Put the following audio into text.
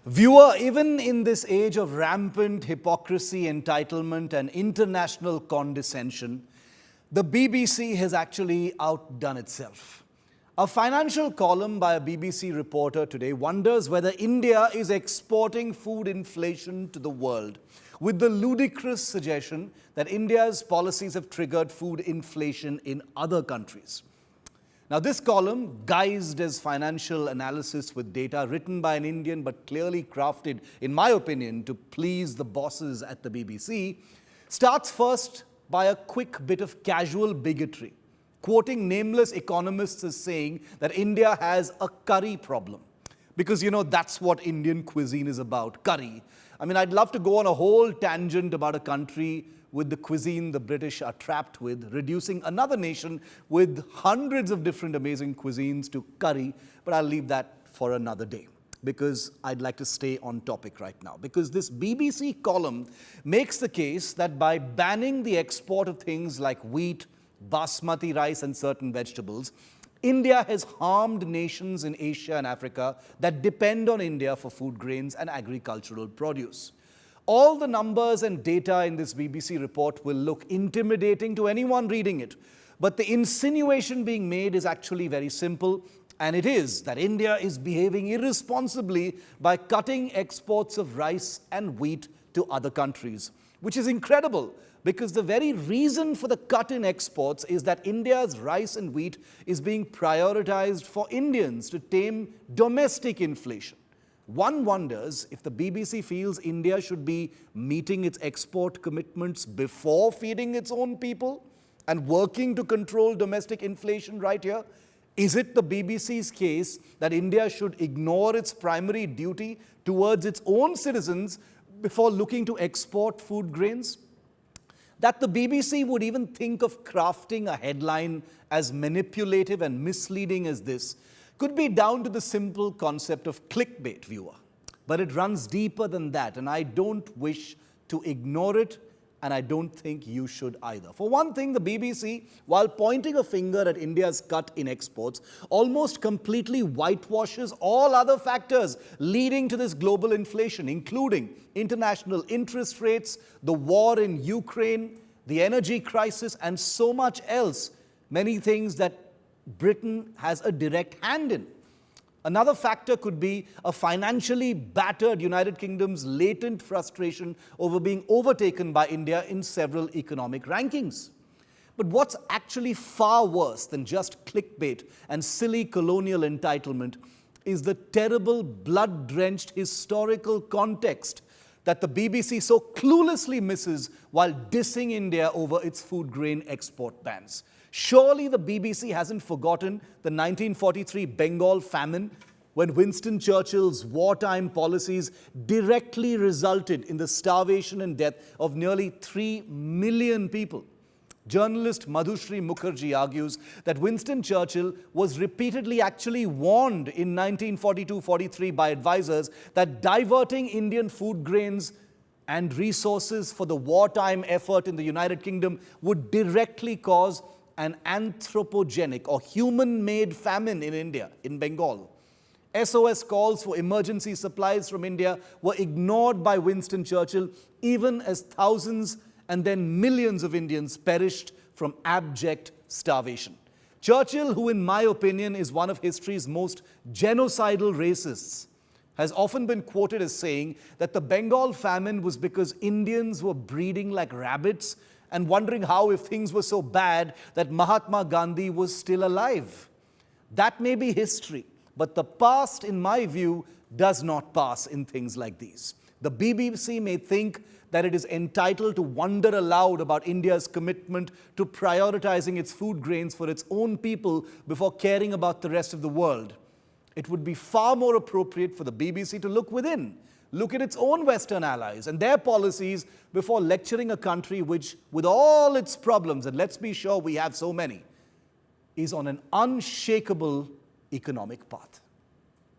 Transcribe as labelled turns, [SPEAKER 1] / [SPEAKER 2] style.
[SPEAKER 1] Viewer, even in this age of rampant hypocrisy, entitlement and international condescension, the BBC has actually outdone itself. A financial column by a BBC reporter today wonders whether India is exporting food inflation to the world, with the ludicrous suggestion that India's policies have triggered food inflation in other countries. Now, this column, guised as financial analysis with data written by an Indian but clearly crafted, in my opinion, to please the bosses at the BBC, starts first by a quick bit of casual bigotry, quoting nameless economists as saying that India has a curry problem. Because, that's what Indian cuisine is about, curry. I mean, I'd love to go on a whole tangent about a country with the cuisine the British are trapped with, reducing another nation with hundreds of different amazing cuisines to curry, but I'll leave that for another day because I'd like to stay on topic right now. Because this BBC column makes the case that by banning the export of things like wheat, basmati rice and certain vegetables, India has harmed nations in Asia and Africa that depend on India for food grains and agricultural produce. All the numbers and data in this BBC report will look intimidating to anyone reading it, but the insinuation being made is actually very simple, and it is that India is behaving irresponsibly by cutting exports of rice and wheat to other countries, which is incredible because the very reason for the cut in exports is that India's rice and wheat is being prioritized for Indians to tame domestic inflation. One wonders if the BBC feels India should be meeting its export commitments before feeding its own people and working to control domestic inflation right here. Is it the BBC's case that India should ignore its primary duty towards its own citizens before looking to export food grains? That the BBC would even think of crafting a headline as manipulative and misleading as this could be down to the simple concept of clickbait, viewer. But it runs deeper than that, and I don't wish to ignore it, and I don't think you should either. For one thing, the BBC, while pointing a finger at India's cut in exports, almost completely whitewashes all other factors leading to this global inflation, including international interest rates, the war in Ukraine, the energy crisis, and so much else, many things that Britain has a direct hand in. Another factor could be a financially battered United Kingdom's latent frustration over being overtaken by India in several economic rankings. But what's actually far worse than just clickbait and silly colonial entitlement is the terrible blood-drenched historical context that the BBC so cluelessly misses while dissing India over its food grain export bans. Surely the BBC hasn't forgotten the 1943 Bengal famine, when Winston Churchill's wartime policies directly resulted in the starvation and death of nearly 3 million people. Journalist Madhushri Mukherjee argues that Winston Churchill was repeatedly actually warned in 1942-43 by advisors that diverting Indian food grains and resources for the wartime effort in the United Kingdom would directly cause an anthropogenic or human-made famine in India, in Bengal. SOS calls for emergency supplies from India were ignored by Winston Churchill, even as thousands and then millions of Indians perished from abject starvation. Churchill, who in my opinion is one of history's most genocidal racists, has often been quoted as saying that the Bengal famine was because Indians were breeding like rabbits and wondering how, if things were so bad, that Mahatma Gandhi was still alive. That may be history, but the past, in my view, does not pass in things like these. The BBC may think that it is entitled to wonder aloud about India's commitment to prioritizing its food grains for its own people before caring about the rest of the world. It would be far more appropriate for the BBC to look within, look at its own Western allies and their policies before lecturing a country which, with all its problems, and let's be sure we have so many, is on an unshakable economic path.